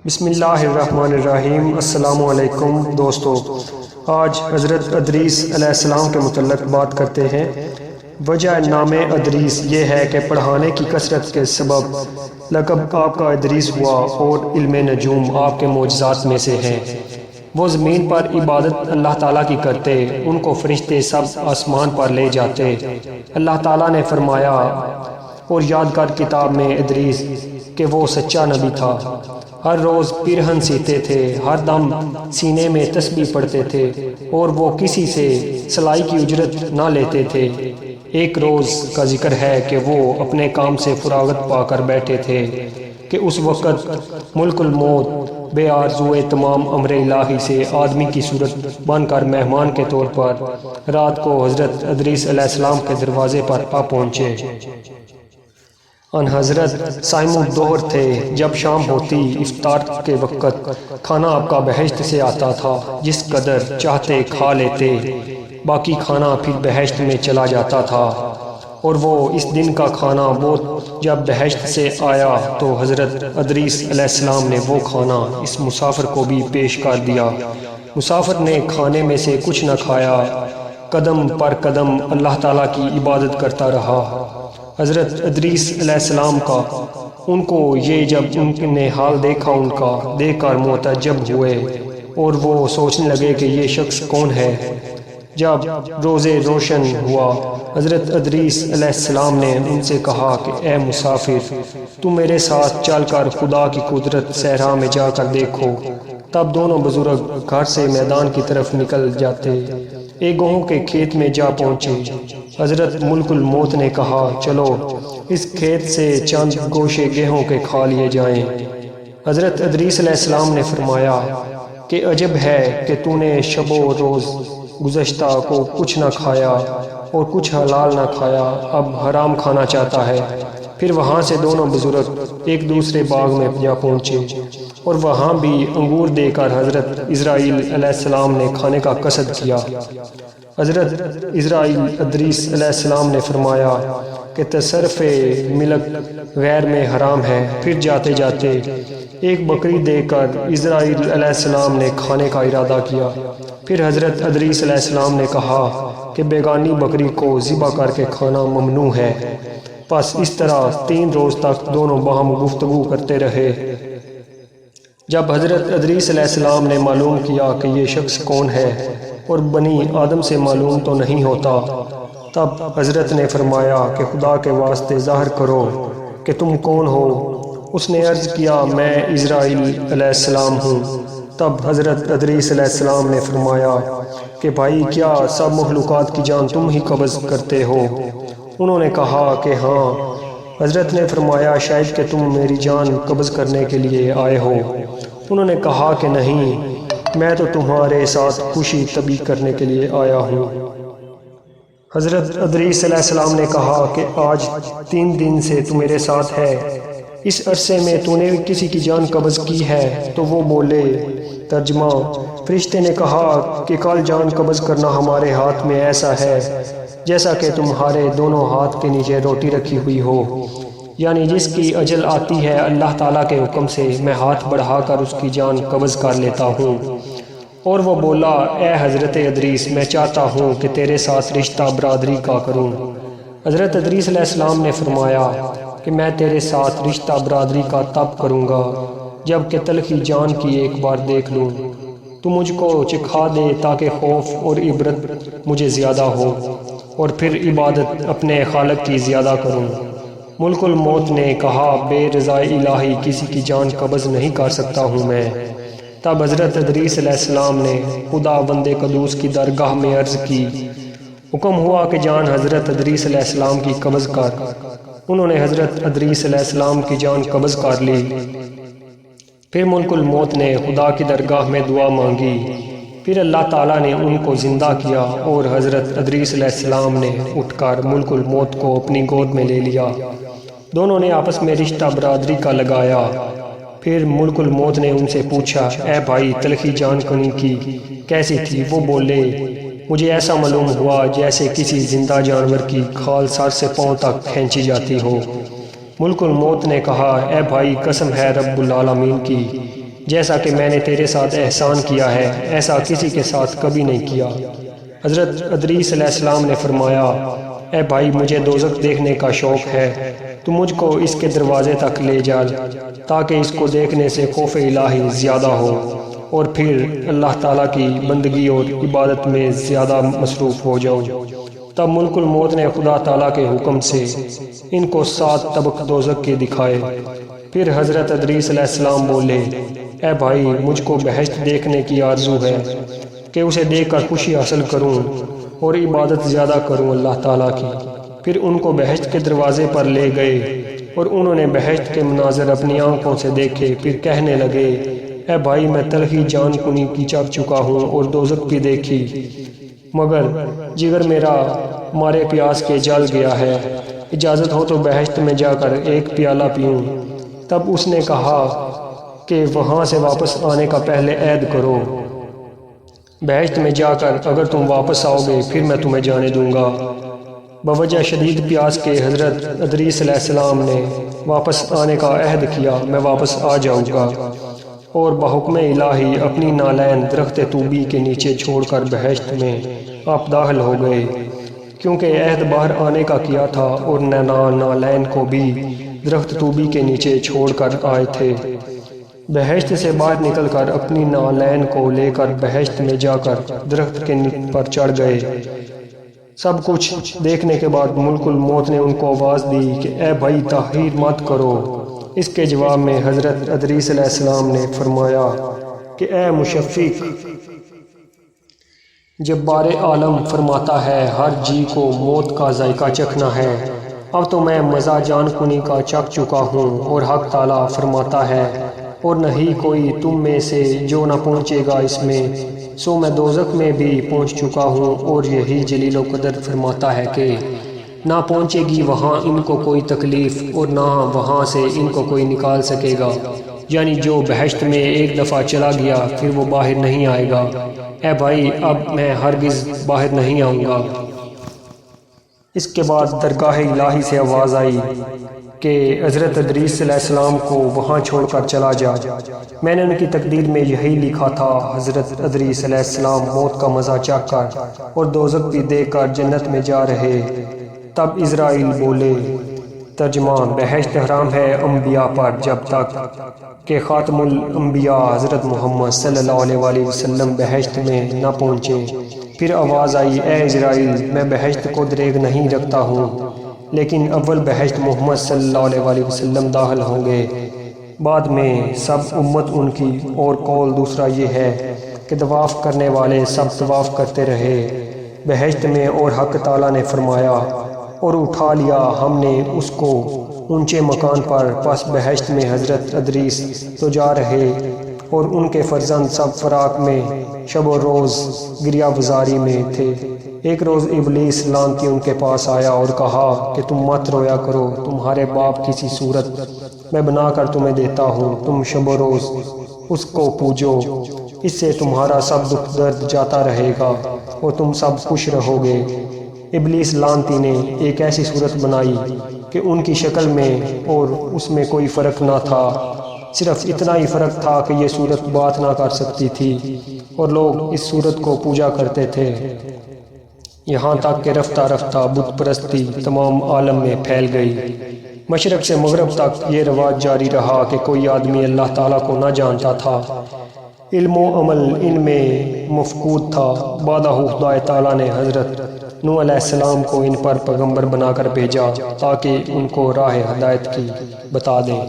بسم اللہ الرحمن الرحیم۔ السلام علیکم دوستو، آج حضرت ادریس علیہ السلام کے متعلق بات کرتے ہیں۔ وجہ نام ادریس یہ ہے کہ پڑھانے کی کثرت کے سبب لقب آپ کا ادریس ہوا اور علم نجوم آپ کے معجزات میں سے ہیں۔ وہ زمین پر عبادت اللہ تعالیٰ کی کرتے، ان کو فرشتے سب آسمان پر لے جاتے۔ اللہ تعالیٰ نے فرمایا اور یاد کر کتاب میں ادریس کہ وہ سچا نبی تھا، ہر روز پیرہن سیتے تھے، ہر دم سینے میں تسبیح پڑھتے تھے اور وہ کسی سے سلائی کی اجرت نہ لیتے تھے۔ ایک روز کا ذکر ہے کہ وہ اپنے کام سے فراغت پا کر بیٹھے تھے کہ اس وقت ملک الموت بے آرزوئے تمام امر الہی سے آدمی کی صورت بن کر مہمان کے طور پر رات کو حضرت ادریس علیہ السلام کے دروازے پر آ پہنچے۔ ان حضرت صائم الظہر تھے۔ جب شام ہوتی افطار کے وقت کھانا آپ کا بہشت سے آتا تھا، جس قدر چاہتے کھا لیتے، باقی کھانا پھر بہشت میں چلا جاتا تھا۔ اور وہ اس دن کا کھانا بہت جب بہشت سے آیا تو حضرت ادریس علیہ السلام نے وہ کھانا اس مسافر کو بھی پیش کر دیا۔ مسافر نے کھانے میں سے کچھ نہ کھایا، قدم پر قدم اللہ تعالیٰ کی عبادت کرتا رہا۔ حضرت ادریس علیہ السلام کا ان کو یہ جب ان نے حال دیکھا، ان کا دیکھ کر معتجب ہوئے اور وہ سوچنے لگے کہ یہ شخص کون ہے۔ جب روزے روشن ہوا، حضرت ادریس علیہ السلام نے ان سے کہا کہ اے مسافر، تم میرے ساتھ چل کر خدا کی قدرت صحرا میں جا کر دیکھو۔ تب دونوں بزرگ گھر سے میدان کی طرف نکل جاتے، ایک گہوں کے کھیت میں جا پہنچے۔ حضرت ملک الموت نے کہا چلو اس کھیت سے چند گوشے گیہوں کے کھا لیے جائیں۔ حضرت ادریس علیہ السلام نے فرمایا کہ عجب ہے کہ تو نے شب و روز گزشتہ کو کچھ نہ کھایا اور کچھ حلال نہ کھایا، اب حرام کھانا چاہتا ہے۔ پھر وہاں سے دونوں بزرگ ایک دوسرے باغ میں جا پہنچے اور وہاں بھی انگور دے کر حضرت اسرائیل علیہ السلام نے کھانے کا قصد کیا۔ حضرت اسرائیل ادریس علیہ السلام نے فرمایا کہ تصرف ملک غیر میں حرام ہے۔ پھر جاتے جاتے ایک بکری دے کر اسرائیل علیہ السلام نے کھانے کا ارادہ کیا۔ پھر حضرت ادریس علیہ السلام نے کہا کہ بیگانی بکری کو ذبح کر کے کھانا ممنوع ہے۔ بس اس طرح 3 روز تک دونوں باہم گفتگو کرتے رہے۔ جب حضرت ادریس علیہ السلام نے معلوم کیا کہ یہ شخص کون ہے اور بنی آدم سے معلوم تو نہیں ہوتا، تب حضرت نے فرمایا کہ خدا کے واسطے ظاہر کرو کہ تم کون ہو۔ اس نے عرض کیا میں اسرائیل علیہ السلام ہوں۔ تب حضرت ادریس علیہ السلام نے فرمایا کہ بھائی کیا سب مخلوقات کی جان تم ہی قبض کرتے ہو؟ انہوں نے کہا کہ ہاں۔ حضرت نے فرمایا شاید کہ تم میری جان قبض کرنے کے لیے آئے ہو۔ انہوں نے کہا کہ نہیں، میں تو تمہارے ساتھ خوشی طبی کرنے کے لیے آیا ہوں۔ حضرت ادریس علیہ السلام نے کہا کہ آج 3 دن سے تو میرے ساتھ ہے، اس عرصے میں تو نے کسی کی جان قبض کی ہے؟ تو وہ بولے، ترجمہ، فرشتے نے کہا کہ کل جان قبض کرنا ہمارے ہاتھ میں ایسا ہے جیسا کہ تمہارے دونوں ہاتھ کے نیچے روٹی رکھی ہوئی ہو، یعنی جس کی اجل آتی ہے اللہ تعالیٰ کے حکم سے میں ہاتھ بڑھا کر اس کی جان قبض کر لیتا ہوں۔ اور وہ بولا اے حضرت ادریس، میں چاہتا ہوں کہ تیرے ساتھ رشتہ برادری کا کروں۔ حضرت ادریس علیہ السلام نے فرمایا کہ میں تیرے ساتھ رشتہ برادری کا تب کروں گا جب کہ تلخی جان کی ایک بار دیکھ لوں۔ تو مجھ کو چکھا دے تاکہ خوف اور عبرت مجھے زیادہ ہو اور پھر عبادت اپنے خالق کی زیادہ کروں۔ ملک الموت نے کہا بے رضائی الہی کسی کی جان قبض نہیں کر سکتا ہوں میں۔ تب حضرت ادریس علیہ السلام نے خدا بند قدوس کی درگاہ میں عرض کی، حکم ہوا کہ جان حضرت ادریس علیہ السلام کی قبض کر۔ انہوں نے حضرت ادریس علیہ السلام کی جان قبض کر لی۔ پھر ملک الموت نے خدا کی درگاہ میں دعا مانگی، پھر اللہ تعالیٰ نے ان کو زندہ کیا اور حضرت ادریس علیہ السلام نے اٹھ کر ملک الموت کو اپنی گود میں لے لیا۔ دونوں نے آپس میں رشتہ برادری کا لگایا۔ پھر ملک الموت نے ان سے پوچھا اے بھائی تلخی جان کنی کی کیسی تھی؟ وہ بولے مجھے ایسا معلوم ہوا جیسے کسی زندہ جانور کی کھال سر سے پاؤں تک کھینچی جاتی ہو۔ ملک الموت نے کہا اے بھائی قسم ہے رب العالمین کی، جیسا کہ میں نے تیرے ساتھ احسان کیا ہے ایسا کسی کے ساتھ کبھی نہیں کیا۔ حضرت ادریس علیہ السلام نے فرمایا، اے بھائی مجھے دوزخ دیکھنے کا شوق ہے، تو مجھ کو اس کے دروازے تک لے جا تاکہ اس کو دیکھنے سے خوف الہی زیادہ ہو اور پھر اللہ تعالیٰ کی بندگی اور عبادت میں زیادہ مصروف ہو جاؤں۔ تب ملک الموت نے خدا تعالیٰ کے حکم سے ان کو 7 طبق دوزخ کے دکھائے۔ پھر حضرت ادریس علیہ السلام بولے، اے بھائی مجھ کو بہشت دیکھنے کی آرزو ہے کہ اسے دیکھ کر خوشی حاصل کروں اور عبادت زیادہ کروں اللہ تعالیٰ کی۔ پھر ان کو بہشت کے دروازے پر لے گئے اور انہوں نے بہشت کے مناظر اپنی آنکھوں سے دیکھے۔ پھر کہنے لگے، اے بھائی میں تلخی جان کنی کی چکھ چکا ہوں اور دوزخ بھی دیکھی، مگر جگر میرا مارے پیاس کے جل گیا ہے، اجازت ہو تو بہشت میں جا کر ایک پیالہ پیوں۔ تب اس نے کہا کہ وہاں سے واپس آنے کا پہلے عہد کرو، بہشت میں جا کر اگر تم واپس آؤ گے پھر میں تمہیں جانے دوں گا۔ بوجہ شدید پیاس کے حضرت ادریس علیہ السلام نے واپس آنے کا عہد کیا، میں واپس آ جاؤں گا، اور بحکم الہی اپنی نالین درخت طوبی کے نیچے چھوڑ کر بہشت میں آپ داخل ہو گئے، کیونکہ عہد باہر آنے کا کیا تھا اور نالین کو بھی درخت طوبی کے نیچے چھوڑ کر آئے تھے۔ بہشت سے باہر نکل کر اپنی نالین کو لے کر بہشت میں جا کر درخت کے پر چڑھ گئے۔ سب کچھ دیکھنے کے بعد ملک الموت نے ان کو آواز دی کہ اے بھائی تاخیر مت کرو۔ اس کے جواب میں حضرت ادریس علیہ السلام نے فرمایا کہ اے مشفق جبار عالم فرماتا ہے ہر جی کو موت کا ذائقہ چکھنا ہے، اب تو میں مزہ جان کنی کا چکھ چکا ہوں۔ اور حق تعالیٰ فرماتا ہے، اور نہیں کوئی تم میں سے جو نہ پہنچے گا اس میں، سو میں دوزخ میں بھی پہنچ چکا ہوں۔ اور یہی جلیل و قدر فرماتا ہے کہ نہ پہنچے گی وہاں ان کو کوئی تکلیف اور نہ وہاں سے ان کو کوئی نکال سکے گا، یعنی جو بہشت میں ایک دفعہ چلا گیا پھر وہ باہر نہیں آئے گا۔ اے بھائی اب میں ہرگز باہر نہیں آؤں گا۔ اس کے بعد درگاہ الہی سے آواز آئی کہ حضرت ادریس علیہ السلام کو وہاں چھوڑ کر چلا جا۔ میں نے ان کی تقدیر میں یہی لکھا تھا۔ حضرت ادریس علیہ السلام موت کا مزہ چکھ کر اور دوزخ بھی دیکھ کر جنت میں جا رہے۔ تب عزرائیل بولے، ترجمان بہشت حرام ہے انبیاء پر جب تک کہ خاتم الانبیاء حضرت محمد صلی اللہ علیہ وآلہ وسلم بہشت میں نہ پہنچے۔ پھر آواز آئی، اے عزرائیل میں بہشت کو دریغ نہیں رکھتا ہوں، لیکن اول بہشت محمد صلی اللہ علیہ وآلہ وسلم داخل ہوں گے، بعد میں سب امت ان کی۔ اور قول دوسرا یہ ہے کہ طواف کرنے والے سب طواف کرتے رہے بہشت میں، اور حق تعالیٰ نے فرمایا اور اٹھا لیا ہم نے اس کو اونچے مکان پر۔ پس بہشت میں حضرت ادریس تو جا رہے اور ان کے فرزند سب فراق میں شب و روز گریہ وزاری میں تھے۔ ایک روز ابلیس لعنتی ان کے پاس آیا اور کہا کہ تم مت رویا کرو، تمہارے باپ کسی صورت میں بنا کر تمہیں دیتا ہوں، تم شب و روز اس کو پوجو، اس سے تمہارا سب دکھ درد جاتا رہے گا اور تم سب خوش رہو گے۔ ابلیس لعنتی نے ایک ایسی صورت بنائی کہ ان کی شکل میں اور اس میں کوئی فرق نہ تھا، صرف اتنا ہی فرق تھا کہ یہ صورت بات نہ کر سکتی تھی اور لوگ اس صورت کو پوجا کرتے تھے، یہاں تک کہ رفتہ رفتہ بت پرستی تمام عالم میں پھیل گئی۔ مشرق سے مغرب تک یہ رواج جاری رہا کہ کوئی آدمی اللہ تعالیٰ کو نہ جانتا تھا، علم و عمل ان میں مفقود تھا۔ بعد خدا تعالیٰ نے حضرت نوح علیہ السلام کو ان پر پیغمبر بنا کر بھیجا تاکہ ان کو راہ ہدایت کی بتا دیں۔